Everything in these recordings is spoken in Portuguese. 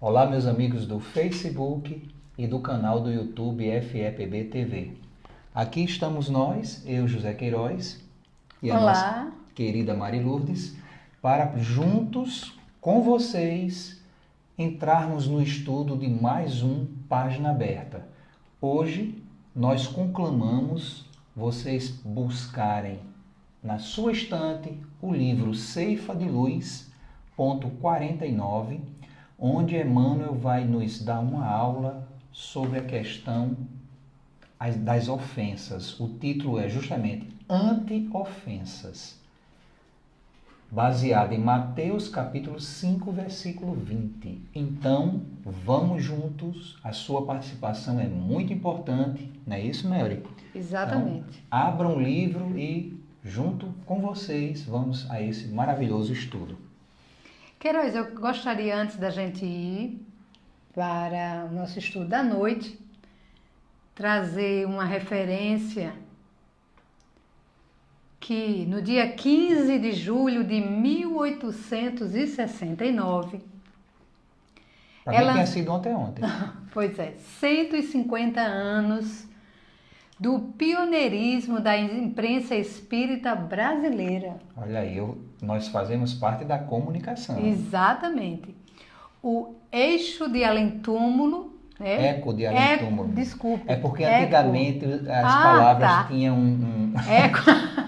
Olá, meus amigos do Facebook e do canal do YouTube FEPB TV. Aqui estamos nós, eu, José Queiroz, e a nossa querida Mari Lourdes, para juntos com vocês entrarmos no estudo de mais um Página Aberta. Hoje nós conclamamos vocês buscarem na sua estante o livro Ceifa de Luz, ponto 49, onde Emmanuel vai nos dar uma aula sobre a questão das ofensas. O título é justamente Anti-ofensas, baseado em Mateus capítulo 5, versículo 20. Então, vamos juntos, a sua participação é muito importante, não é isso, Mary? Exatamente. Então, abram o livro e, junto com vocês, vamos a esse maravilhoso estudo. Queiroz, eu gostaria, antes da gente ir para o nosso estudo da noite, trazer uma referência que no dia 15 de julho de 1869... Para mim tinha sido ontem. Pois é, 150 anos do pioneirismo da imprensa espírita brasileira. Olha aí, nós fazemos parte da comunicação. Exatamente. O Eixo de Além-Túmulo, né? Eco de Além-Túmulo. Desculpe. É porque antigamente as palavras tinham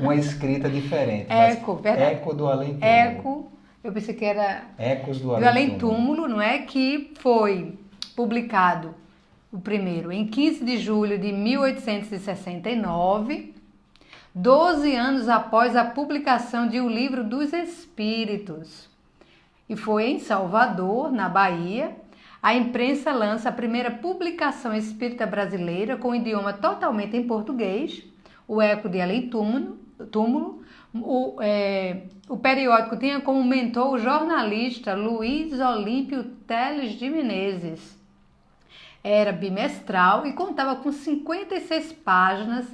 uma escrita diferente. Eco, verdade. Eco do Além-Túmulo. Eco, eu pensei que era Ecos do Além-Túmulo, não é? Que foi publicado o primeiro em 15 de julho de 1869, 12 anos após a publicação de O Livro dos Espíritos. E foi em Salvador, na Bahia. A imprensa lança a primeira publicação espírita brasileira com idioma totalmente em português, o Eco de Além-Túmulo. O periódico tinha como mentor o jornalista Luiz Olímpio Teles de Menezes. Era bimestral e contava com 56 páginas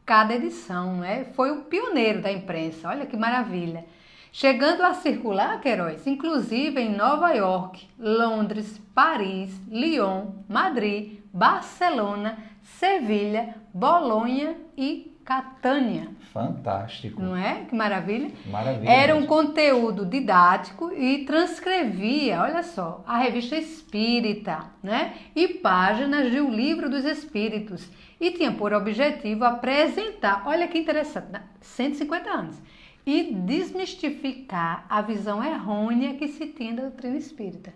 cada edição, né? Foi o pioneiro da imprensa, olha que maravilha. Chegando a circular, Queiroz, inclusive em Nova York, Londres, Paris, Lyon, Madrid, Barcelona, Sevilha, Bolonha e Catânia. Fantástico. Não é? Que maravilha. Maravilha. Era um conteúdo didático e transcrevia, olha só, a revista Espírita, né? E páginas de O Livro dos Espíritos. E tinha por objetivo apresentar, olha que interessante, 150 anos, e desmistificar a visão errônea que se tinha da doutrina espírita.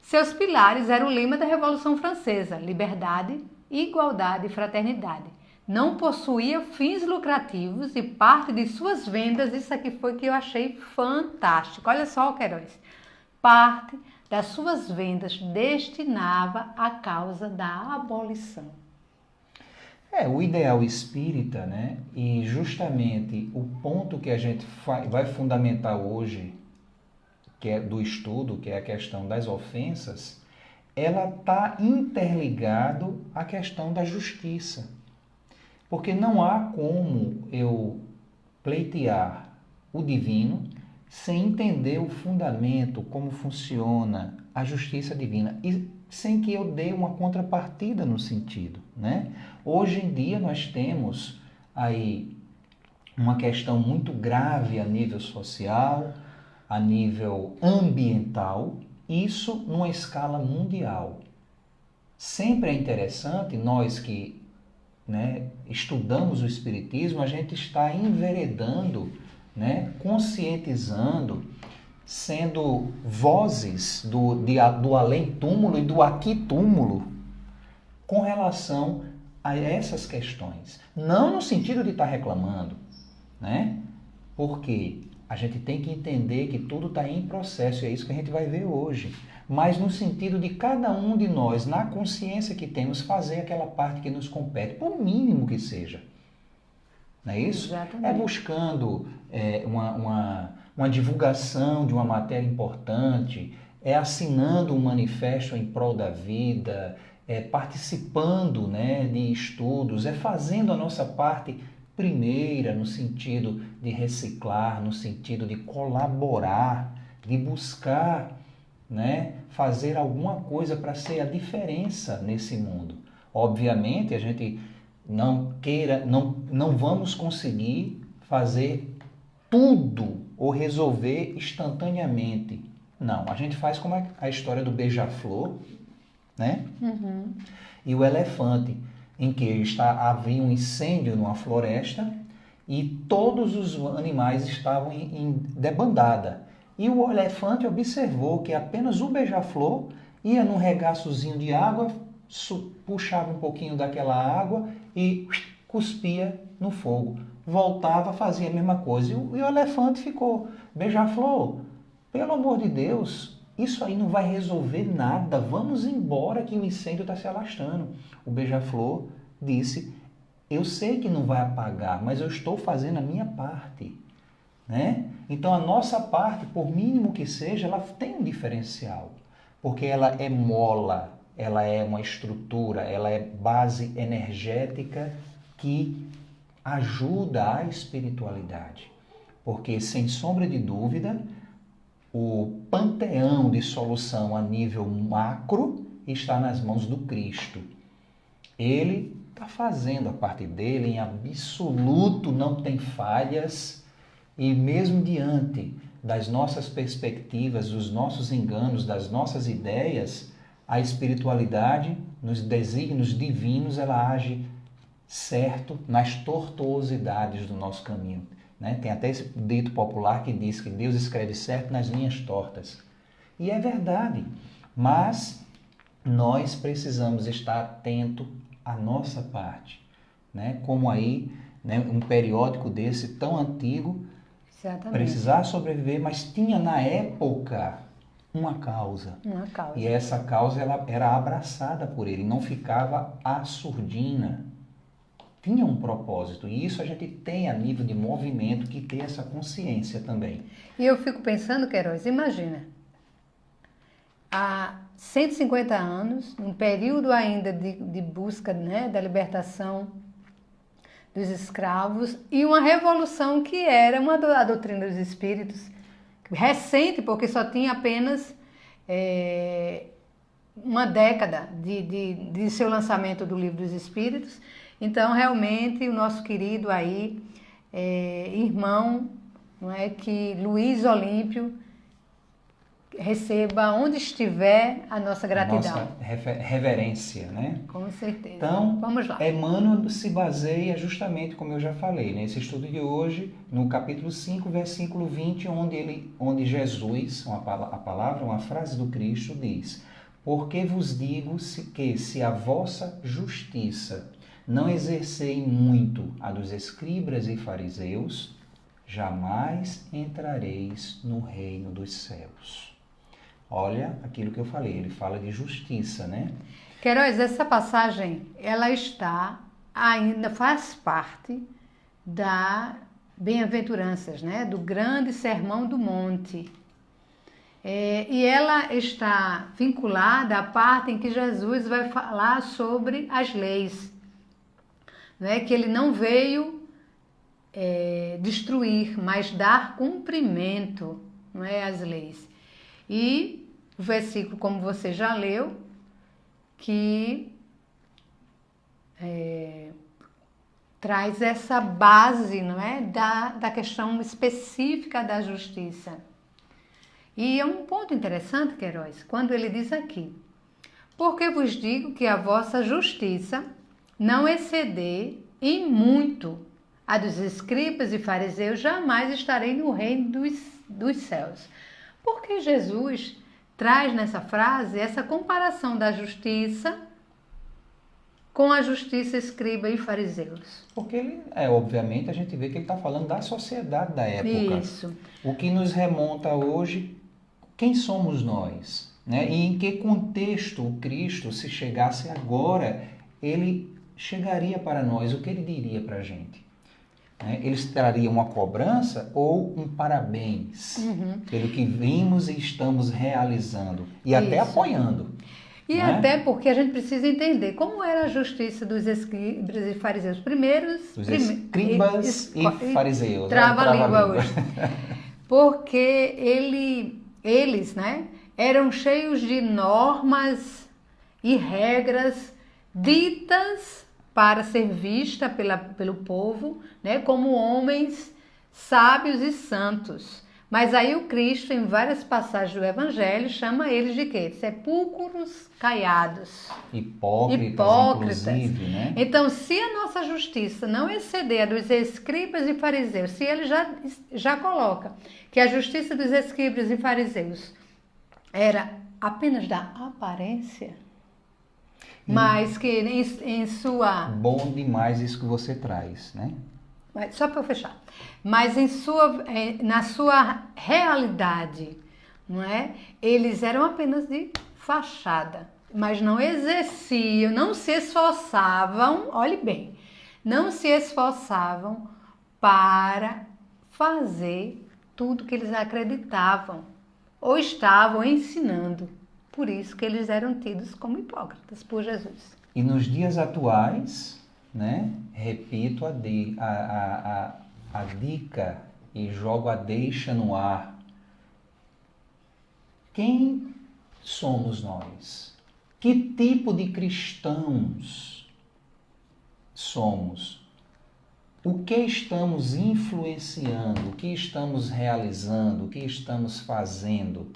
Seus pilares eram o lema da Revolução Francesa: liberdade, igualdade e fraternidade. Não possuía fins lucrativos e parte de suas vendas, isso aqui foi que eu achei fantástico. Olha só, Queiroz, parte das suas vendas destinava à causa da abolição. O ideal espírita, né? E justamente o ponto que a gente vai fundamentar hoje, que é do estudo, que é a questão das ofensas, ela está interligado à questão da justiça. Porque não há como eu pleitear o divino sem entender o fundamento, como funciona a justiça divina, e sem que eu dê uma contrapartida no sentido, né? Hoje em dia nós temos aí uma questão muito grave a nível social, a nível ambiental, isso numa escala mundial. Sempre é interessante, nós que estudamos o Espiritismo, a gente está enveredando, conscientizando, sendo vozes do além-túmulo e do aqui-túmulo com relação a essas questões. Não no sentido de estar reclamando, porque a gente tem que entender que tudo está em processo, e é isso que a gente vai ver hoje. Mas no sentido de cada um de nós, na consciência que temos, fazer aquela parte que nos compete, por mínimo que seja. Não é isso? Exatamente. É buscando uma divulgação de uma matéria importante, é assinando um manifesto em prol da vida, é participando de estudos, é fazendo a nossa parte primeira no sentido de reciclar, no sentido de colaborar, de buscar né, fazer alguma coisa para ser a diferença nesse mundo. Obviamente, a gente não vamos conseguir fazer tudo ou resolver instantaneamente. Não, a gente faz como a história do beija-flor, né? E o elefante, em que havia um incêndio numa floresta e todos os animais estavam em debandada. E o elefante observou que apenas o beija-flor ia num regaçozinho de água, puxava um pouquinho daquela água e cuspia no fogo. Voltava, fazia a mesma coisa. E o elefante ficou, beija-flor, pelo amor de Deus, isso aí não vai resolver nada, vamos embora que o incêndio está se alastrando. O beija-flor disse, eu sei que não vai apagar, mas eu estou fazendo a minha parte. Né? Então a nossa parte, por mínimo que seja, ela tem um diferencial, porque ela é mola, ela é uma estrutura, ela é base energética que ajuda a espiritualidade. Porque, sem sombra de dúvida, o panteão de solução a nível macro está nas mãos do Cristo. Ele está fazendo a parte dele, em absoluto não tem falhas. E mesmo diante das nossas perspectivas, dos nossos enganos, das nossas ideias, a espiritualidade, nos desígnios divinos, ela age certo nas tortuosidades do nosso caminho. Né? Tem até esse dito popular que diz que Deus escreve certo nas linhas tortas. E é verdade, mas nós precisamos estar atento à nossa parte. Né? Como aí, né, um periódico desse tão antigo, precisar sobreviver, mas tinha na época uma causa. E essa causa ela era abraçada por ele, não ficava à surdina. Tinha um propósito. E isso a gente tem a nível de movimento que ter essa consciência também. E eu fico pensando, Queiroz, imagina, há 150 anos, num período ainda de busca, né, da libertação dos escravos, e uma revolução que era a doutrina dos espíritos, recente, porque só tinha apenas uma década de seu lançamento do Livro dos Espíritos. Então, realmente, o nosso querido aí, irmão, não é, que Luiz Olímpio receba onde estiver a nossa gratidão. Nossa reverência, né? Com certeza. Então, vamos lá. Emmanuel se baseia justamente, como eu já falei, nesse estudo de hoje, no capítulo 5, versículo 20, onde Jesus, uma frase do Cristo diz, porque vos digo que se a vossa justiça não exercei muito a dos escribas e fariseus, jamais entrareis no reino dos céus. Olha aquilo que eu falei, ele fala de justiça, né? Queiroz, essa passagem, ela ainda faz parte da Bem-aventuranças, né? Do grande Sermão do Monte. E ela está vinculada à parte em que Jesus vai falar sobre as leis, né? Que ele não veio destruir, mas dar cumprimento, não é, às leis. E o versículo, como você já leu, que traz essa base, não é, da questão específica da justiça. E é um ponto interessante, Queiroz, quando ele diz aqui, porque vos digo que a vossa justiça não exceder em muito a dos escribas e fariseus, jamais estarei no reino dos céus. Porque Jesus traz nessa frase essa comparação da justiça com a justiça escriba e fariseus. Porque ele, obviamente, a gente vê que ele está falando da sociedade da época. Isso. O que nos remonta hoje, quem somos nós? Né? E em que contexto o Cristo, se chegasse agora, ele chegaria para nós? O que ele diria para a gente? Eles trariam uma cobrança ou um parabéns pelo que vimos e estamos realizando e até apoiando. E até porque a gente precisa entender como era a justiça dos escribas e fariseus. Os escribas e fariseus. Trava a língua hoje. Porque eles, né, eram cheios de normas e regras ditas para ser vista pelo povo, né, como homens sábios e santos. Mas aí o Cristo, em várias passagens do Evangelho, chama eles de quê? Sepulcros caiados. Hipócritas, inclusive, né? Então, se a nossa justiça não exceder a dos escribas e fariseus, se ele já coloca que a justiça dos escribas e fariseus era apenas da aparência, mas que em sua... Bom demais isso que você traz, né? Só para eu fechar. Mas na sua realidade, não é? Eles eram apenas de fachada, mas não exerciam, não se esforçavam, olhe bem, não se esforçavam para fazer tudo que eles acreditavam ou estavam ensinando. Por isso que eles eram tidos como hipócritas por Jesus. E nos dias atuais, né? Repito a dica e jogo a deixa no ar. Quem somos nós? Que tipo de cristãos somos? O que estamos influenciando? O que estamos realizando? O que estamos fazendo?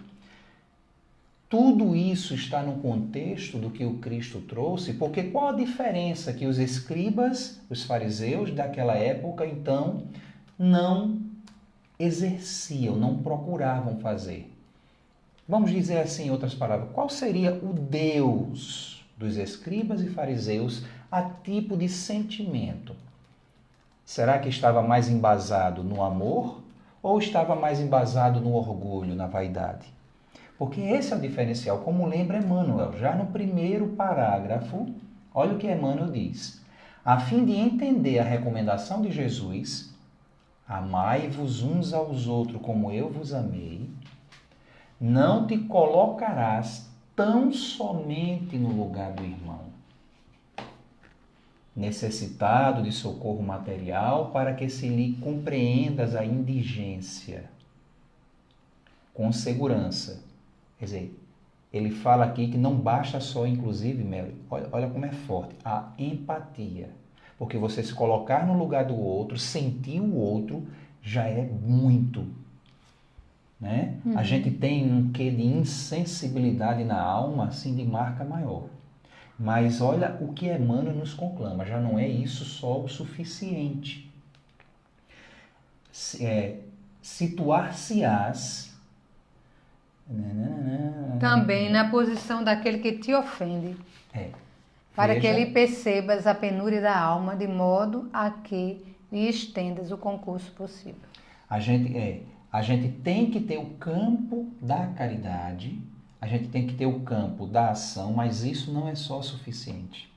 Tudo isso está no contexto do que o Cristo trouxe, porque qual a diferença que os escribas, os fariseus daquela época, então, não exerciam, não procuravam fazer? Vamos dizer assim, em outras palavras, qual seria o Deus dos escribas e fariseus a tipo de sentimento? Será que estava mais embasado no amor ou estava mais embasado no orgulho, na vaidade? Porque esse é o diferencial, como lembra Emmanuel, já no primeiro parágrafo, olha o que Emmanuel diz. A fim de entender a recomendação de Jesus, amai-vos uns aos outros como eu vos amei, não te colocarás tão somente no lugar do irmão, necessitado de socorro material, para que se lhe compreendas a indigência, com segurança. Quer dizer, ele fala aqui que não basta só, inclusive, Mary, olha como é forte, a empatia. Porque você se colocar no lugar do outro, sentir o outro, já é muito. Né? A gente tem um quê de insensibilidade na alma, assim, de marca maior. Mas olha o que Emmanuel nos conclama, já não é isso só o suficiente. Situar-se-ás também na posição daquele que te ofende, para Veja, que ele percebas a penúria da alma, de modo a que lhe estendas o concurso possível. A gente tem que ter o campo da caridade, a gente tem que ter o campo da ação, mas isso não é só suficiente.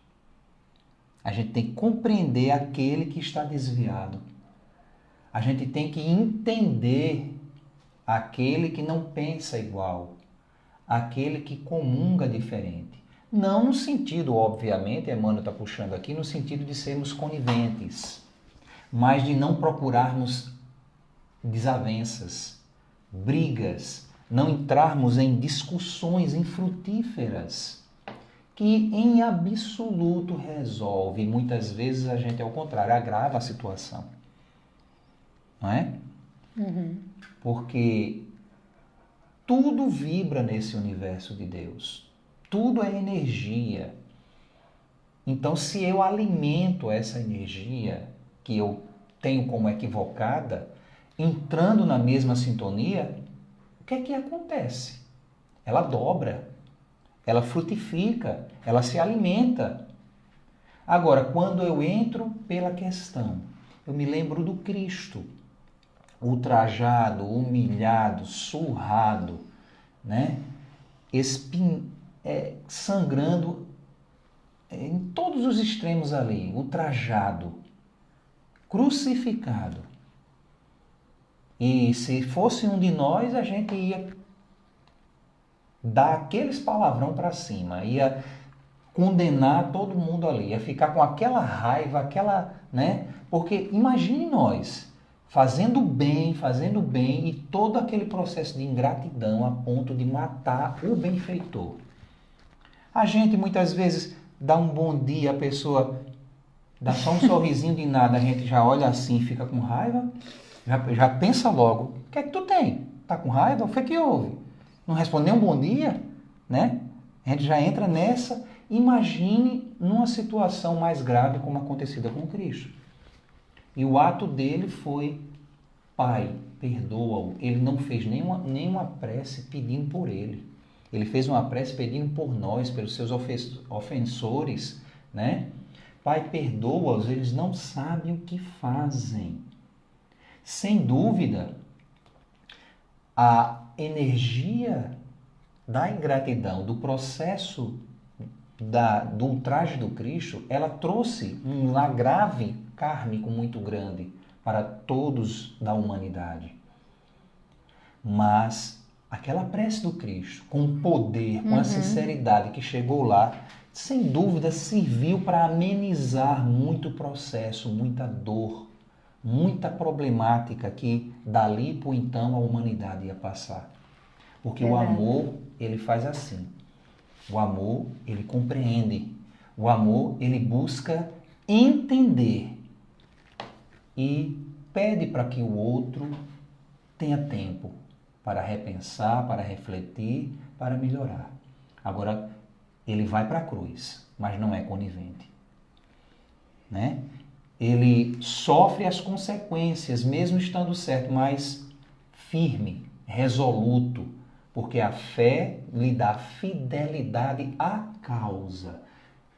A gente tem que compreender aquele que está desviado. A gente tem que entender aquele que não pensa igual, aquele que comunga diferente. Não no sentido, obviamente, Emmanuel está puxando aqui, no sentido de sermos coniventes, mas de não procurarmos desavenças, brigas, não entrarmos em discussões infrutíferas, que em absoluto resolve. Muitas vezes a gente, ao contrário, agrava a situação. Não é? Porque tudo vibra nesse universo de Deus. Tudo é energia. Então, se eu alimento essa energia que eu tenho como equivocada, entrando na mesma sintonia, o que é que acontece? Ela dobra, ela frutifica, ela se alimenta. Agora, quando eu entro pela questão, eu me lembro do Cristo, ultrajado, humilhado, surrado, né? Sangrando em todos os extremos ali, ultrajado, crucificado. E se fosse um de nós, a gente ia dar aqueles palavrão para cima, ia condenar todo mundo ali, ia ficar com aquela raiva, né? Porque imagine nós, fazendo bem e todo aquele processo de ingratidão a ponto de matar o benfeitor. A gente muitas vezes dá um bom dia, a pessoa dá só um sorrisinho de nada, a gente já olha assim e fica com raiva, já pensa logo, o que é que tu tem? Tá com raiva? O que é que houve? Não responde nem um bom dia, né? A gente já entra nessa. Imagine numa situação mais grave como acontecida com Cristo. E o ato dele foi: Pai, perdoa-o. Ele não fez nenhuma prece pedindo por ele. Ele fez uma prece pedindo por nós, pelos seus ofensores, né? Pai, perdoa-os, eles não sabem o que fazem. Sem dúvida, a energia da ingratidão, do processo do ultraje do Cristo, ela trouxe um agrave kármico muito grande para todos da humanidade. Mas aquela prece do Cristo, com o poder, com a sinceridade que chegou lá, sem dúvida serviu para amenizar muito processo, muita dor, muita problemática que dali por então a humanidade ia passar. Porque o amor, ele faz assim. O amor, ele compreende. O amor, ele busca entender e pede para que o outro tenha tempo para repensar, para refletir, para melhorar. Agora, ele vai para a cruz, mas não é conivente, né? Ele sofre as consequências, mesmo estando certo, mas firme, resoluto, porque a fé lhe dá fidelidade à causa.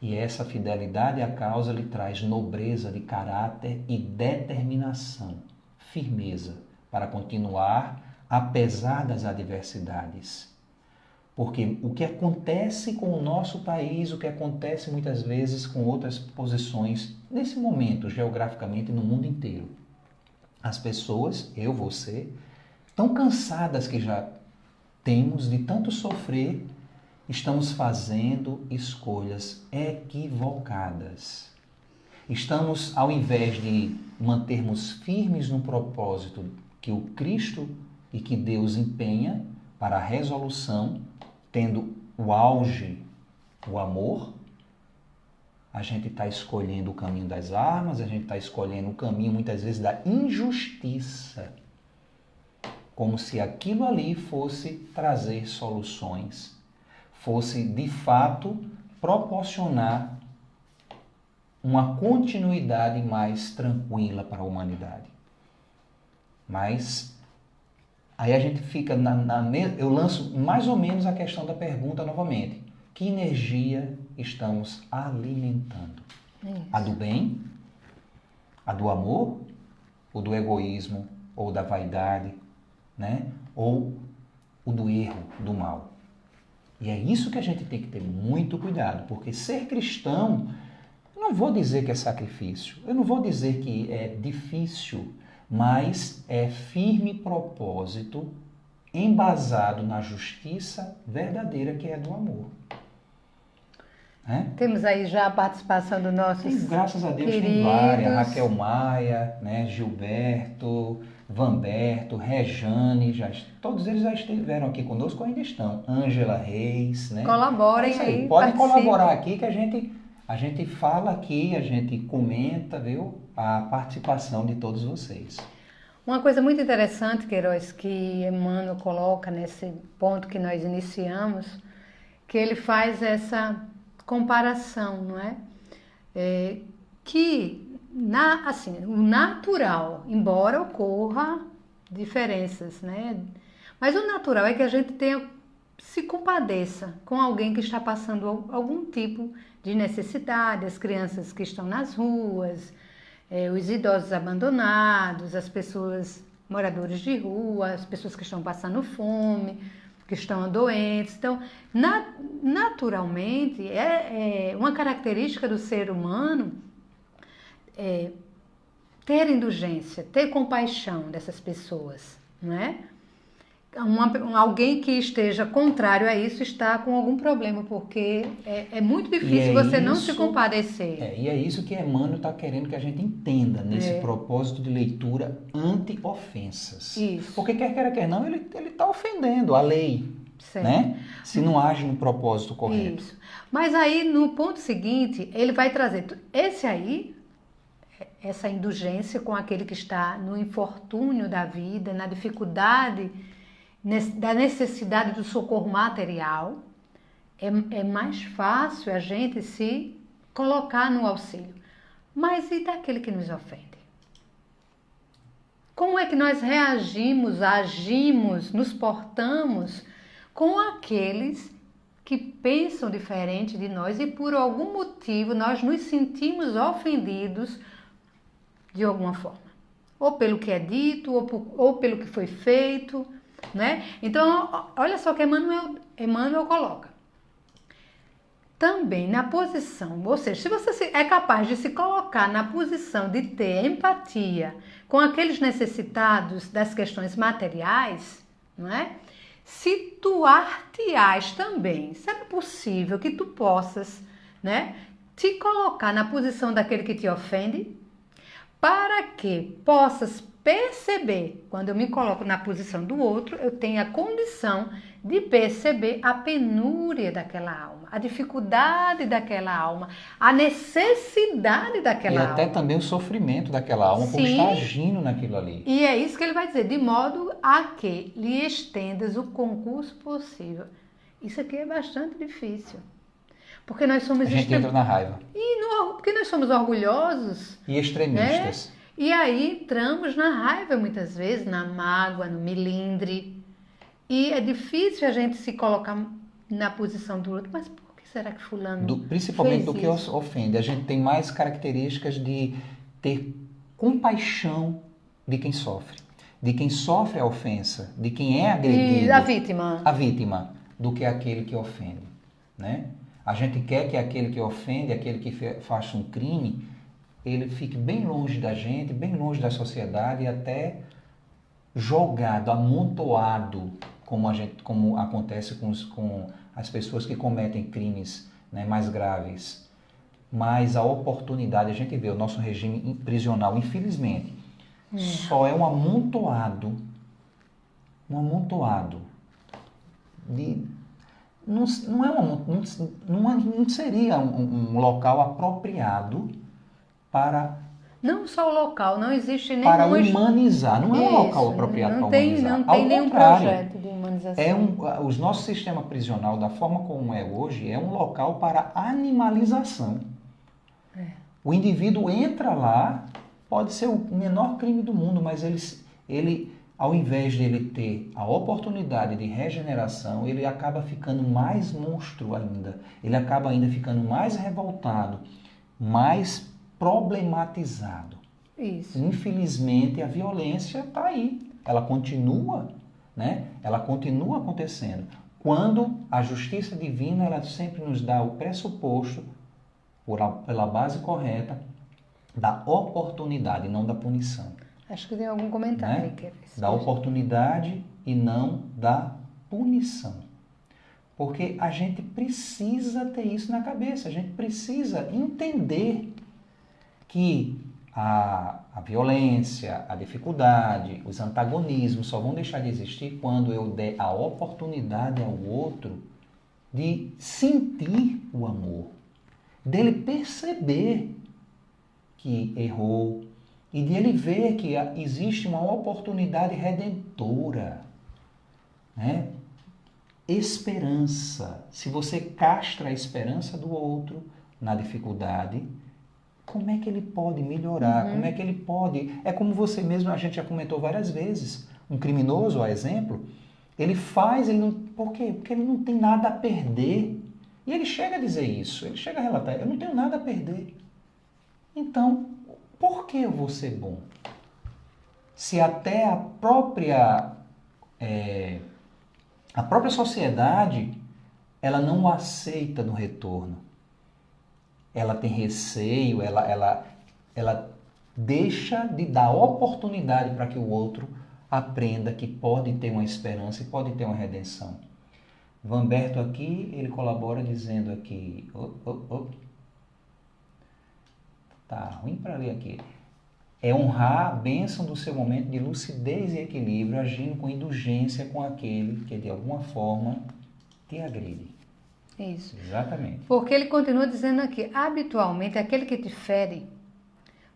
E essa fidelidade à causa lhe traz nobreza de caráter e determinação, firmeza, para continuar apesar das adversidades. Porque o que acontece com o nosso país, o que acontece muitas vezes com outras posições, nesse momento, geograficamente, no mundo inteiro. As pessoas, eu, você, tão cansadas que já temos de tanto sofrer, estamos fazendo escolhas equivocadas. Estamos, ao invés de mantermos firmes no propósito que o Cristo e que Deus empenha para a resolução, tendo o auge, o amor, a gente está escolhendo o caminho das armas, a gente está escolhendo o caminho, muitas vezes, da injustiça, como se aquilo ali fosse trazer soluções, fosse, de fato, proporcionar uma continuidade mais tranquila para a humanidade. Mas aí a gente fica, eu lanço mais ou menos a questão da pergunta novamente. Que energia estamos alimentando? Isso. A do bem? A do amor? Ou do egoísmo? Ou da vaidade? Né? Ou o do erro, do mal? E é isso que a gente tem que ter muito cuidado, porque ser cristão, eu não vou dizer que é sacrifício, eu não vou dizer que é difícil, mas é firme propósito embasado na justiça verdadeira que é do amor. Temos aí já a participação do nosso graças a Deus queridos. Tem várias, Raquel Maia, né, Gilberto, Vanberto, Rejane, todos eles já estiveram aqui conosco, ainda estão. Ângela Reis, né? Colaborem aí. Podem colaborar aqui que a gente fala aqui, a gente comenta, viu? A participação de todos vocês. Uma coisa muito interessante, Queiroz, que Emmanuel coloca nesse ponto que nós iniciamos, que ele faz essa comparação, não é? Que, assim, o natural, embora ocorra diferenças, né? Mas o natural é que a gente se compadeça com alguém que está passando algum tipo de necessidade, as crianças que estão nas ruas, os idosos abandonados, as pessoas moradores de rua, as pessoas que estão passando fome, que estão doentes. Então, naturalmente, é uma característica do ser humano ter indulgência, ter compaixão dessas pessoas, não é? alguém que esteja contrário a isso está com algum problema, porque é muito E difícil é você não se isso, compadecer. e é isso que Emmanuel está querendo que a gente entenda nesse propósito de leitura anti-ofensas. Isso. Porque quer queira, quer não, ele está ofendendo a lei, Certo. né? Se não age no propósito correto. Isso. Mas aí, no ponto seguinte, ele vai trazer essa indulgência com aquele que está no infortúnio da vida, na dificuldade, da necessidade do socorro material. É mais fácil a gente se colocar no auxílio. Mas e daquele que nos ofende? Como é que nós reagimos, agimos, nos portamos com aqueles que pensam diferente de nós e por algum motivo nós nos sentimos ofendidos de alguma forma? Ou pelo que é dito, ou pelo que foi feito, né? Então, olha só o que Emmanuel coloca. Também na posição, ou seja, se você é capaz de se colocar na posição de ter empatia com aqueles necessitados das questões materiais, não é? Situar-te-ás também. Será possível que tu possas, né, te colocar na posição daquele que te ofende? Para que possas perceber, quando eu me coloco na posição do outro, eu tenho a condição de perceber a penúria daquela alma, a dificuldade daquela alma, a necessidade daquela alma. E até também o sofrimento daquela alma por estar agindo naquilo ali. E é isso que ele vai dizer, de modo a que lhe estendas o concurso possível. Isso aqui é bastante difícil. Porque nós somos... A gente entra na raiva. Porque nós somos orgulhosos. E extremistas. Né? E aí entramos na raiva muitas vezes, na mágoa, no melindre. E é difícil a gente se colocar na posição do outro. Mas por que será que fulano principalmente fez do que ofende. A gente tem mais características de ter compaixão de quem sofre. De quem sofre a ofensa. De quem é agredido. E a vítima. A vítima. Do que aquele que ofende. Né? A gente quer que aquele que ofende, aquele que faz um crime, ele fique bem longe da gente, bem longe da sociedade e até jogado, amontoado, como acontece com as pessoas que cometem crimes, né, mais graves. Mas a oportunidade, a gente vê o nosso regime prisional, infelizmente, só é um amontoado de... Não seria um local apropriado para... Não só o local, não existe nenhum... Para humanizar, não é um local apropriado para humanizar. Não tem nenhum projeto de humanização. O nosso sistema prisional, da forma como é hoje, é um local para animalização. O indivíduo entra lá, pode ser o menor crime do mundo, mas ele ao invés de ele ter a oportunidade de regeneração, ele acaba ficando mais monstro ainda. Ele acaba ainda ficando mais revoltado, mais problematizado. Isso. Infelizmente, a violência está aí. Ela continua, né? Ela continua acontecendo. Quando a justiça divina, ela sempre nos dá o pressuposto, pela base correta, da oportunidade, não da punição. Acho que tem algum comentário, né? Da oportunidade e não da punição. Porque a gente precisa ter isso na cabeça, a gente precisa entender que a violência, a dificuldade, os antagonismos só vão deixar de existir quando eu der a oportunidade ao outro de sentir o amor, dele perceber que errou, e de ele ver que existe uma oportunidade redentora, né? Esperança. Se você castra a esperança do outro na dificuldade, como é que ele pode melhorar? Como é que ele pode... É como você mesmo, a gente já comentou várias vezes. Um criminoso, a exemplo, ele faz... Por quê? Porque ele não tem nada a perder. E ele chega a dizer isso. Ele chega a relatar, eu não tenho nada a perder. Então... por que eu vou ser bom? Se até a própria sociedade, ela não o aceita no retorno. Ela tem receio, ela deixa de dar oportunidade para que o outro aprenda que pode ter uma esperança e pode ter uma redenção. Vamberto aqui, ele colabora dizendo aqui... Tá ruim para ler aqui. É honrar a bênção do seu momento de lucidez e equilíbrio, agindo com indulgência com aquele que de alguma forma te agride. Isso. Exatamente. Porque ele continua dizendo aqui, habitualmente aquele que te fere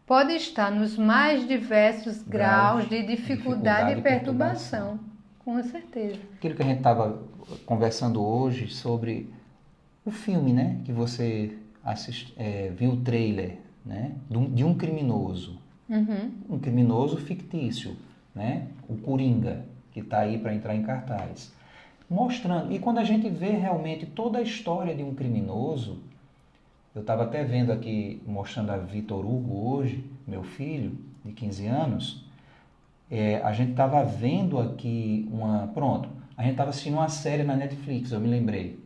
pode estar nos mais diversos graus de dificuldade e perturbação. Com certeza. Aquilo que a gente estava conversando hoje sobre o filme, né? Que você viu o trailer, né? De um criminoso. Uhum. Um criminoso fictício, né? O Coringa, que está aí para entrar em cartaz. Mostrando, e quando a gente vê realmente toda a história de um criminoso, eu estava até vendo aqui, mostrando a Vitor Hugo hoje, meu filho, de 15 anos, a gente estava vendo aqui a gente estava assistindo uma série na Netflix, eu me lembrei.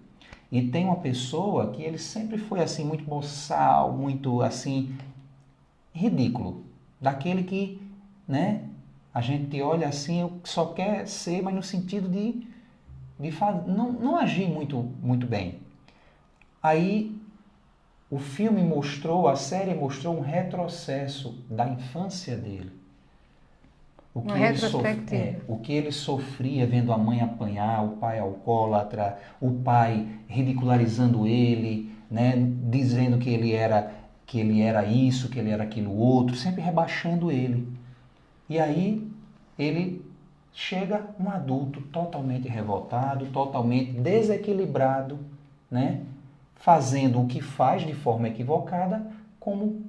E tem uma pessoa que ele sempre foi assim, muito boçal, muito assim, ridículo. Daquele que, né, a gente olha assim, só quer ser, mas no sentido de não agir muito bem. Aí o filme a série mostrou um retrocesso da infância dele. O que ele sofria vendo a mãe apanhar, o pai alcoólatra, o pai ridicularizando ele, né, dizendo que ele era isso, que ele era aquilo outro, sempre rebaixando ele. E aí ele chega um adulto totalmente revoltado, totalmente desequilibrado, né, fazendo o que faz de forma equivocada, como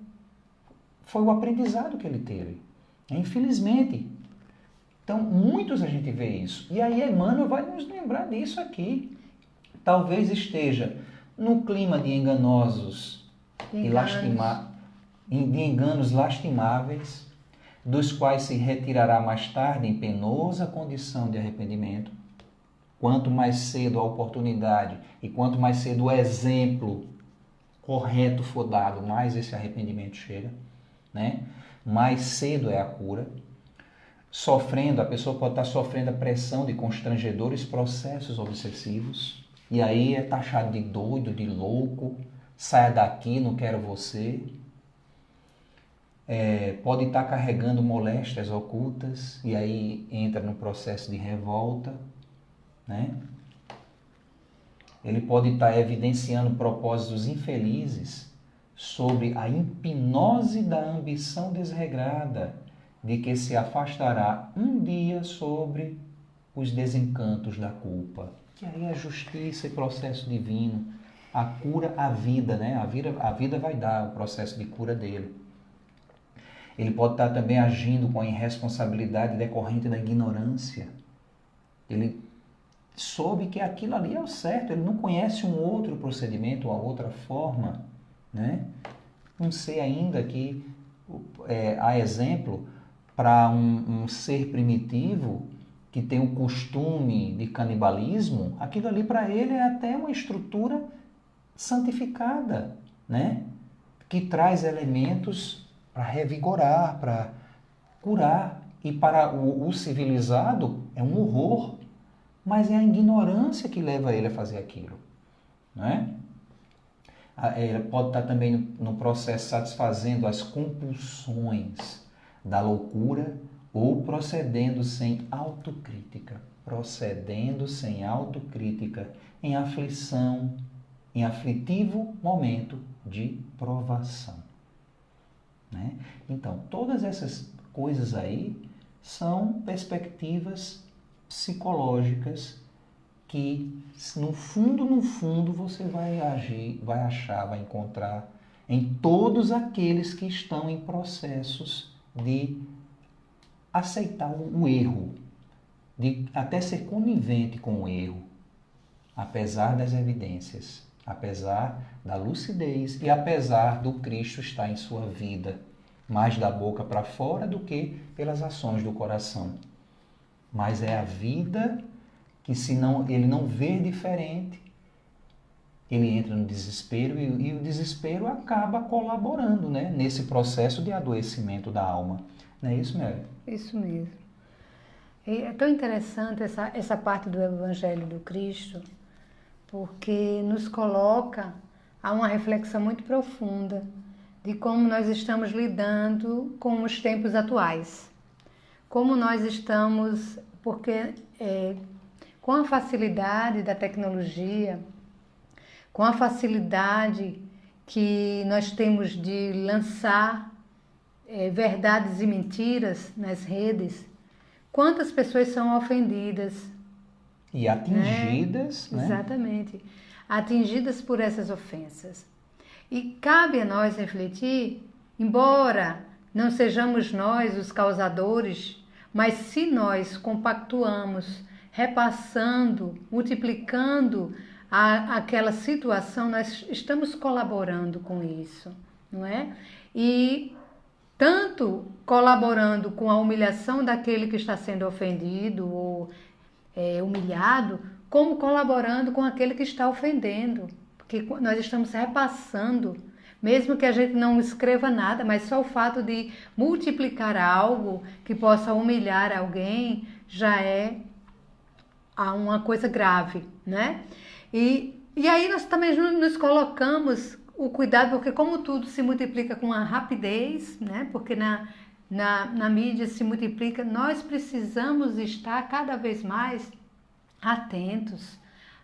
foi o aprendizado que ele teve. Infelizmente. Então, muitos a gente vê isso. E aí Emmanuel vai nos lembrar disso aqui. Talvez esteja no clima de enganosos de enganos lastimáveis, dos quais se retirará mais tarde em penosa condição de arrependimento. Quanto mais cedo a oportunidade e quanto mais cedo o exemplo correto for dado, mais esse arrependimento chega, né? Mais cedo é a cura. A pessoa pode estar sofrendo a pressão de constrangedores processos obsessivos, e aí é taxado de doido, de louco, saia daqui, não quero você. Pode estar carregando moléstias ocultas, e aí entra no processo de revolta, né? Ele pode estar evidenciando propósitos infelizes sobre a hipnose da ambição desregrada, de que se afastará um dia sobre os desencantos da culpa. Que aí é justiça e processo divino. A cura, a vida, né? A vida vai dar o processo de cura dele. Ele pode estar também agindo com a irresponsabilidade decorrente da ignorância. Ele soube que aquilo ali é o certo, ele não conhece um outro procedimento, uma outra forma, né? Não sei ainda que há exemplo para um ser primitivo que tem o costume de canibalismo, aquilo ali para ele é até uma estrutura santificada, né? Que traz elementos para revigorar, para curar. E para o civilizado é um horror, mas é a ignorância que leva ele a fazer aquilo, né? Ele pode estar também no processo satisfazendo as compulsões da loucura ou procedendo sem autocrítica, em aflição, em aflitivo momento de provação, né? Então, todas essas coisas aí são perspectivas psicológicas que, no fundo, você vai encontrar em todos aqueles que estão em processos de aceitar o erro, de até ser conivente com o erro, apesar das evidências, apesar da lucidez e apesar do Cristo estar em sua vida, mais da boca para fora do que pelas ações do coração. Mas é a vida que, se ele não vê diferente, ele entra no desespero e o desespero acaba colaborando, né, nesse processo de adoecimento da alma. Não é isso, Mary? Isso mesmo. É tão interessante essa parte do Evangelho do Cristo, porque nos coloca a uma reflexão muito profunda de como nós estamos lidando com os tempos atuais. Como nós estamos, porque com a facilidade da tecnologia, com a facilidade que nós temos de lançar verdades e mentiras nas redes, quantas pessoas são ofendidas? E atingidas, né? Exatamente. Atingidas por essas ofensas. E cabe a nós refletir, embora não sejamos nós os causadores, mas se nós compactuamos, repassando, multiplicando aquela situação, nós estamos colaborando com isso, não é? E tanto colaborando com a humilhação daquele que está sendo ofendido ou humilhado, como colaborando com aquele que está ofendendo, porque nós estamos repassando, mesmo que a gente não escreva nada, mas só o fato de multiplicar algo que possa humilhar alguém já é uma coisa grave, né? E aí nós também nos colocamos o cuidado, porque como tudo se multiplica com a rapidez, né? Porque na mídia se multiplica, nós precisamos estar cada vez mais atentos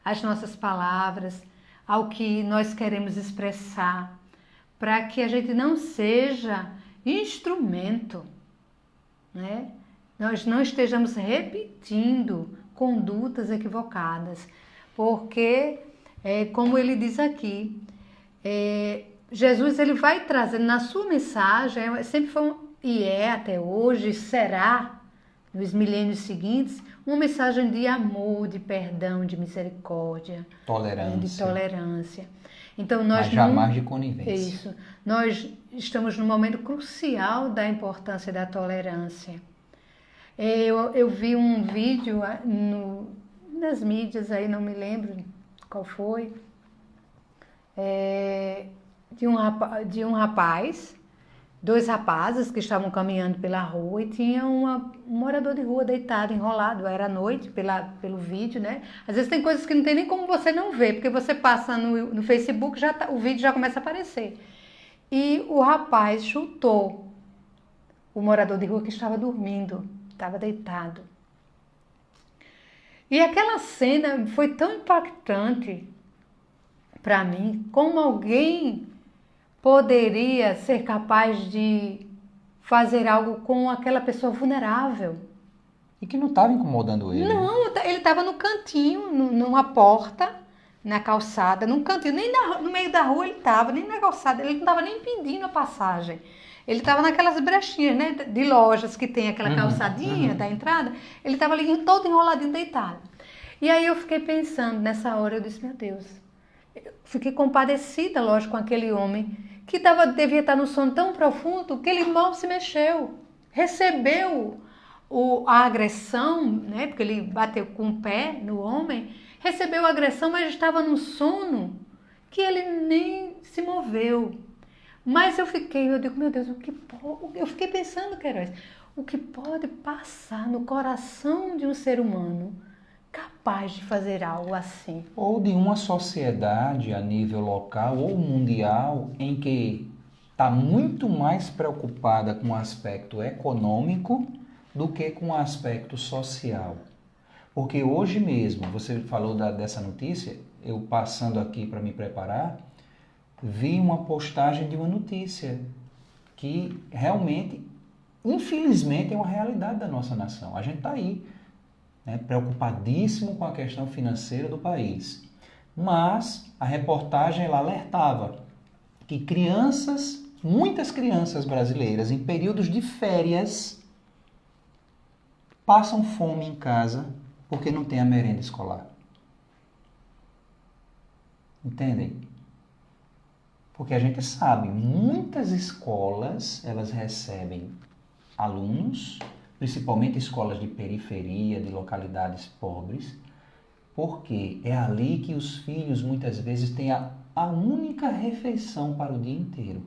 às nossas palavras, ao que nós queremos expressar, para que a gente não seja instrumento, né? Nós não estejamos repetindo condutas equivocadas, porque, como ele diz aqui, Jesus ele vai trazer na sua mensagem, sempre foi e até hoje, será, nos milênios seguintes, uma mensagem de amor, de perdão, de misericórdia, de tolerância. Então, mas jamais de conivência. Isso. Nós estamos num momento crucial da importância da tolerância. Eu vi um vídeo nas mídias, aí não me lembro qual foi, de um rapaz, dois rapazes que estavam caminhando pela rua e tinha um morador de rua deitado, enrolado, era à noite pelo vídeo, né? Às vezes tem coisas que não tem nem como você não ver, porque você passa no Facebook, o vídeo já começa a aparecer. E o rapaz chutou o morador de rua que estava dormindo, estava deitado. E aquela cena foi tão impactante para mim, como alguém poderia ser capaz de fazer algo com aquela pessoa vulnerável. E que não estava incomodando ele. Não, ele estava no cantinho, numa porta, na calçada, num cantinho, nem no meio da rua ele estava, nem na calçada, ele não estava nem impedindo a passagem. Ele estava naquelas brechinhas, né, de lojas que tem aquela calçadinha da entrada, ele estava ali todo enroladinho, deitado. E aí eu fiquei pensando, nessa hora, eu disse, meu Deus, eu fiquei compadecida, lógico, com aquele homem que devia estar no sono tão profundo que ele mal se mexeu, recebeu a agressão, né, porque ele bateu com o pé no homem, recebeu a agressão, mas estava num sono que ele nem se moveu. Mas eu digo, meu Deus, eu fiquei pensando, Queiroz, o que pode passar no coração de um ser humano capaz de fazer algo assim? Ou de uma sociedade a nível local ou mundial em que está muito mais preocupada com o aspecto econômico do que com o aspecto social. Porque hoje mesmo, você falou dessa notícia, eu passando aqui para me preparar, vi uma postagem de uma notícia que realmente, infelizmente, é uma realidade da nossa nação. A gente está aí, né, preocupadíssimo com a questão financeira do país. Mas a reportagem ela alertava que muitas crianças brasileiras, em períodos de férias, passam fome em casa porque não tem a merenda escolar. Entendem? Porque a gente sabe, muitas escolas, elas recebem alunos, principalmente escolas de periferia, de localidades pobres, porque é ali que os filhos muitas vezes têm a única refeição para o dia inteiro.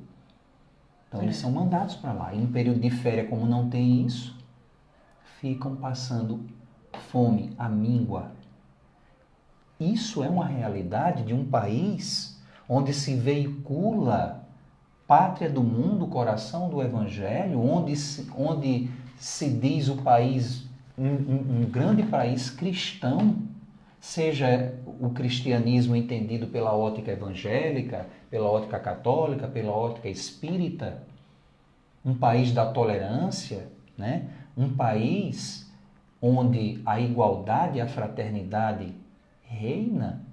Então eles são mandados para lá. E no período de férias, como não tem isso, ficam passando fome, a míngua. Isso é uma realidade de um país onde se veicula pátria do mundo, coração do Evangelho, onde se diz o país, um grande país cristão, seja o cristianismo entendido pela ótica evangélica, pela ótica católica, pela ótica espírita, um país da tolerância, né? Um país onde a igualdade e a fraternidade reina.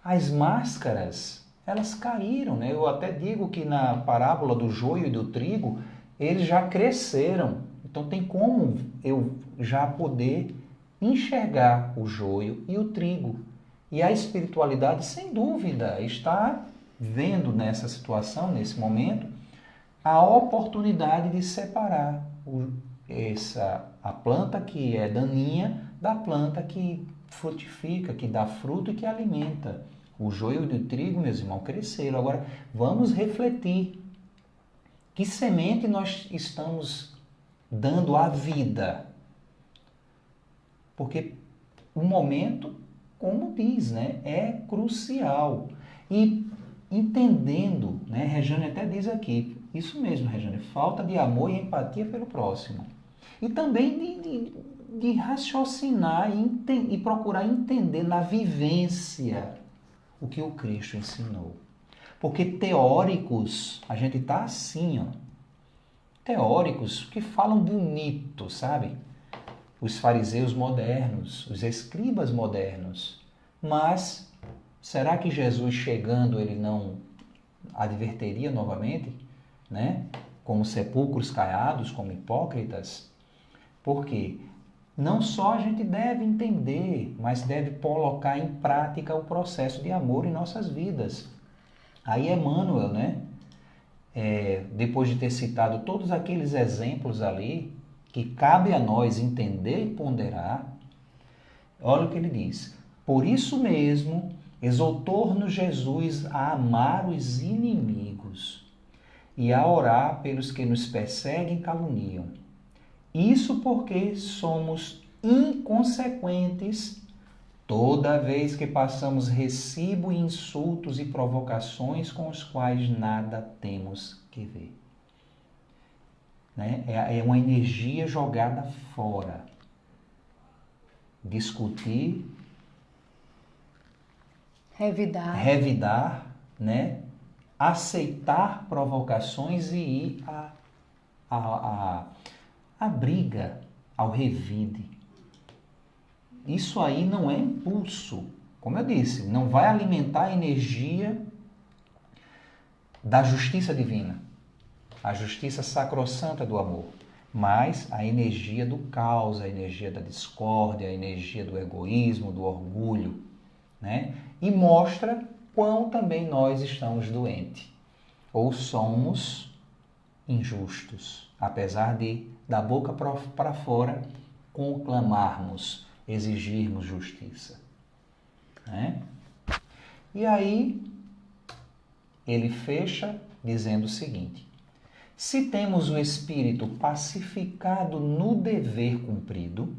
As máscaras, elas caíram, né? Eu até digo que na parábola do joio e do trigo, eles já cresceram. Então tem como eu já poder enxergar o joio e o trigo. E a espiritualidade, sem dúvida, está vendo nessa situação, nesse momento, a oportunidade de separar a planta que é daninha da planta que frutifica, que dá fruto e que alimenta. O joio e o trigo, meus irmãos, cresceram. Agora, vamos refletir. Que semente nós estamos dando à vida? Porque o momento, como diz, né, é crucial. E entendendo, né, Rejane até diz aqui, isso mesmo, Rejane, falta de amor e empatia pelo próximo. E também de raciocinar e procurar entender na vivência o que o Cristo ensinou. Porque teóricos, a gente está assim, ó. Teóricos que falam bonito, sabe? Os fariseus modernos, os escribas modernos. Mas, será que Jesus chegando, ele não adverteria novamente, né? Como sepulcros caiados, como hipócritas? Por quê? Não só a gente deve entender, mas deve colocar em prática o processo de amor em nossas vidas. Aí Emmanuel, né? Depois de ter citado todos aqueles exemplos ali, que cabe a nós entender e ponderar, olha o que ele diz. Por isso mesmo, exortou-nos Jesus a amar os inimigos e a orar pelos que nos perseguem e caluniam. Isso porque somos inconsequentes toda vez que passamos recibo, insultos e provocações com os quais nada temos que ver. Né? É uma energia jogada fora. Discutir, revidar, né? Aceitar provocações e ir à briga, ao revide. Isso aí não é impulso. Como eu disse, não vai alimentar a energia da justiça divina, a justiça sacrossanta do amor, mas a energia do caos, a energia da discórdia, a energia do egoísmo, do orgulho, né? E mostra quão também nós estamos doentes ou somos injustos, apesar de da boca para fora conclamarmos, exigirmos justiça, né? E aí ele fecha dizendo o seguinte: se temos o espírito pacificado no dever cumprido,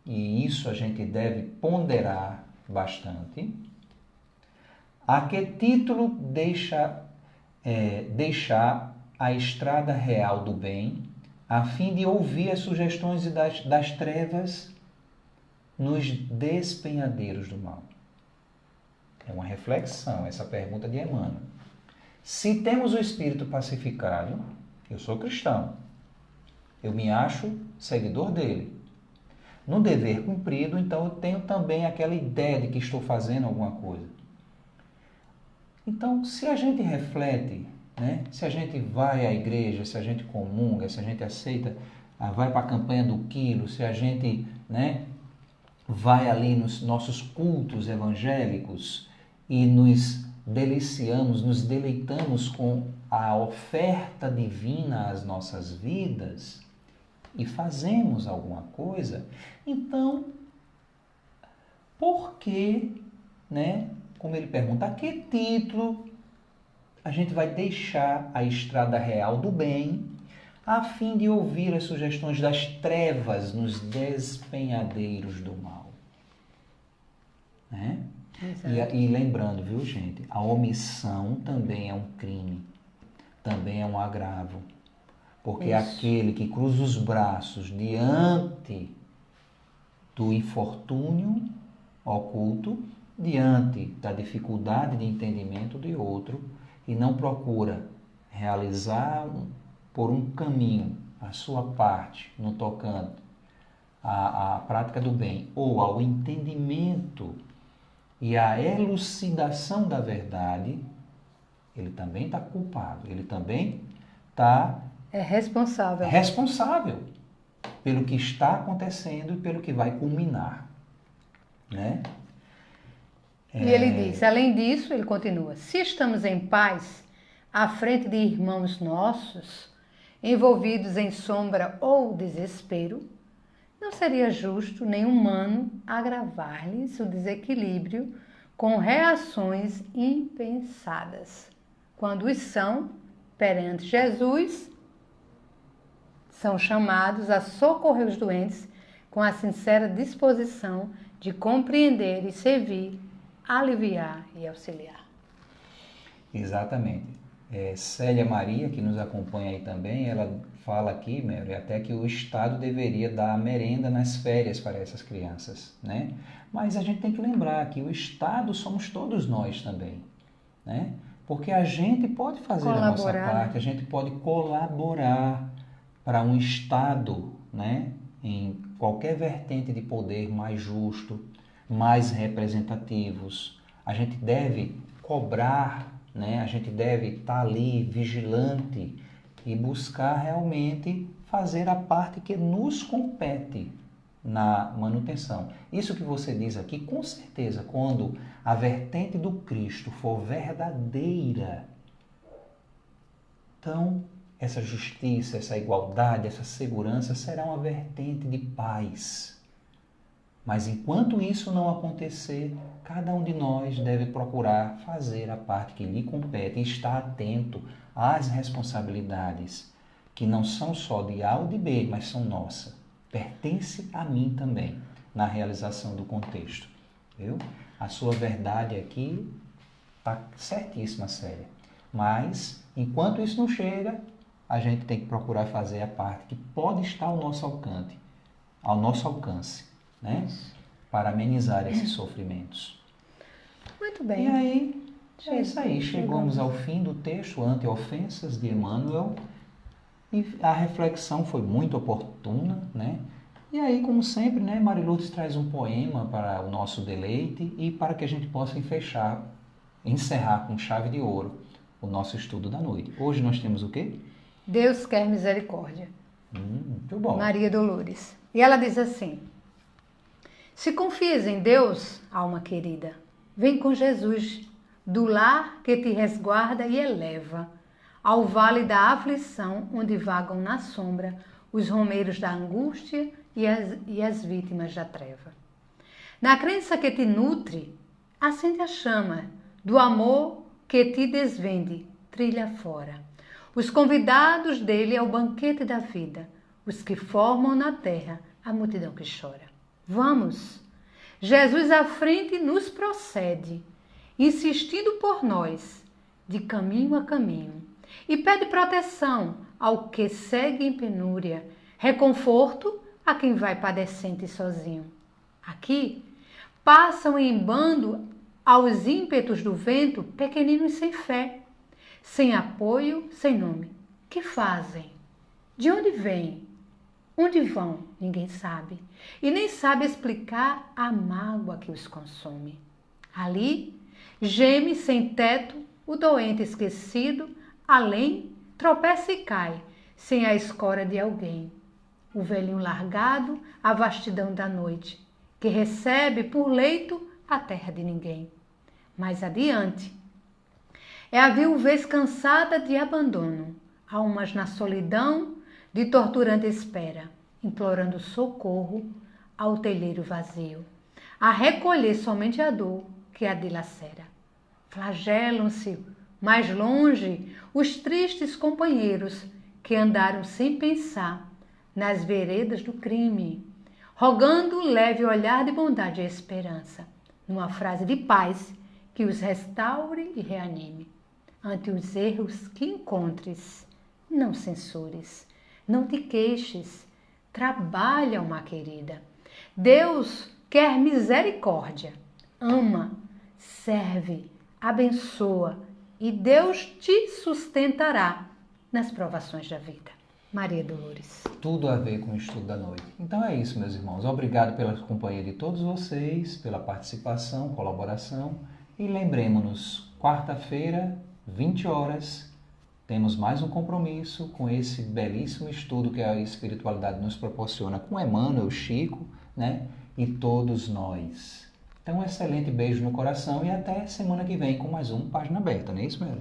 e isso a gente deve ponderar bastante, a que título deixar a estrada real do bem, a fim de ouvir as sugestões das trevas nos despenhadeiros do mal? É uma reflexão, essa pergunta de Emmanuel. Se temos o espírito pacificado, eu sou cristão, eu me acho seguidor dele. No dever cumprido, então eu tenho também aquela ideia de que estou fazendo alguma coisa. Então, se a gente reflete, né? Se a gente vai à igreja, se a gente comunga, se a gente aceita, vai para a campanha do quilo, se a gente, né, vai ali nos nossos cultos evangélicos e nos deliciamos, nos deleitamos com a oferta divina às nossas vidas e fazemos alguma coisa, então, por que, né, como ele pergunta, a que título a gente vai deixar a estrada real do bem, a fim de ouvir as sugestões das trevas nos despenhadeiros do mal. Né? E lembrando, viu, gente, a omissão também é um crime, também é um agravo. Porque aquele que cruza os braços diante do infortúnio oculto, diante da dificuldade de entendimento de outro, e não procura realizar por um caminho a sua parte no tocante à prática do bem ou ao entendimento e à elucidação da verdade, ele também está culpado, ele também está responsável pelo que está acontecendo e pelo que vai culminar, né? E ele diz, além disso, ele continua, se estamos em paz, à frente de irmãos nossos, envolvidos em sombra ou desespero, não seria justo nem humano agravar-lhes o desequilíbrio com reações impensadas. Quando os são, perante Jesus, são chamados a socorrer os doentes com a sincera disposição de compreender e servir, aliviar e auxiliar. Exatamente. Célia Maria, que nos acompanha aí também, ela fala aqui, Mary, até que o Estado deveria dar merenda nas férias para essas crianças, né? Mas a gente tem que lembrar que o Estado somos todos nós também, né? Porque a gente pode fazer a nossa parte, a gente pode colaborar para um Estado, né, em qualquer vertente de poder mais justo, mais representativos. A gente deve cobrar, né? A gente deve estar ali vigilante e buscar realmente fazer a parte que nos compete na manutenção. Isso que você diz aqui, com certeza, quando a vertente do Cristo for verdadeira, então essa justiça, essa igualdade, essa segurança será uma vertente de paz. Mas enquanto isso não acontecer, cada um de nós deve procurar fazer a parte que lhe compete e estar atento às responsabilidades, que não são só de A ou de B, mas são nossas. Pertence a mim também, na realização do contexto. Viu? A sua verdade aqui está certíssima, Célia. Mas, enquanto isso não chega, a gente tem que procurar fazer a parte que pode estar ao nosso alcance, né? Para amenizar esses sofrimentos. Muito bem. E aí, é isso aí. Chegamos ao fim do texto Anti-Ofensas de Emmanuel. E a reflexão foi muito oportuna, né? E aí, como sempre, né, Mari Lourdes traz um poema para o nosso deleite e para que a gente possa encerrar com chave de ouro o nosso estudo da noite. Hoje nós temos o quê? Deus quer misericórdia. Muito bom. Maria Dolores. E ela diz assim: se confias em Deus, alma querida, vem com Jesus, do lar que te resguarda e eleva, ao vale da aflição, onde vagam na sombra os romeiros da angústia e as vítimas da treva. Na crença que te nutre, acende a chama do amor que te desvende, trilha fora. Os convidados dele ao banquete da vida, os que formam na terra a multidão que chora. Vamos! Jesus à frente nos procede, insistindo por nós, de caminho a caminho, e pede proteção ao que segue em penúria, reconforto a quem vai padecente sozinho. Aqui passam em bando aos ímpetos do vento pequeninos sem fé, sem apoio, sem nome. Que fazem? De onde vêm? Onde vão? Ninguém sabe. E nem sabe explicar a mágoa que os consome. Ali, geme sem teto o doente esquecido, além, tropeça e cai, sem a escória de alguém. O velhinho largado, a vastidão da noite, que recebe por leito a terra de ninguém. Mais adiante, é a viuvez cansada de abandono, almas na solidão de torturante espera, implorando socorro ao telheiro vazio, a recolher somente a dor que a dilacera. Flagelam-se mais longe os tristes companheiros que andaram sem pensar nas veredas do crime, rogando leve olhar de bondade e esperança, numa frase de paz que os restaure e reanime. Ante os erros que encontres, não censures, não te queixes, trabalha, alma querida. Deus quer misericórdia, ama, serve, abençoa e Deus te sustentará nas provações da vida. Maria Dolores. Tudo a ver com o estudo da noite. Então é isso, meus irmãos. Obrigado pela companhia de todos vocês, pela participação, colaboração. E lembremos-nos, quarta-feira, 20 horas, temos mais um compromisso com esse belíssimo estudo que a espiritualidade nos proporciona com Emmanuel, Chico, né? E todos nós. Então, um excelente beijo no coração e até semana que vem com mais um Página Aberta, não é isso, Melo?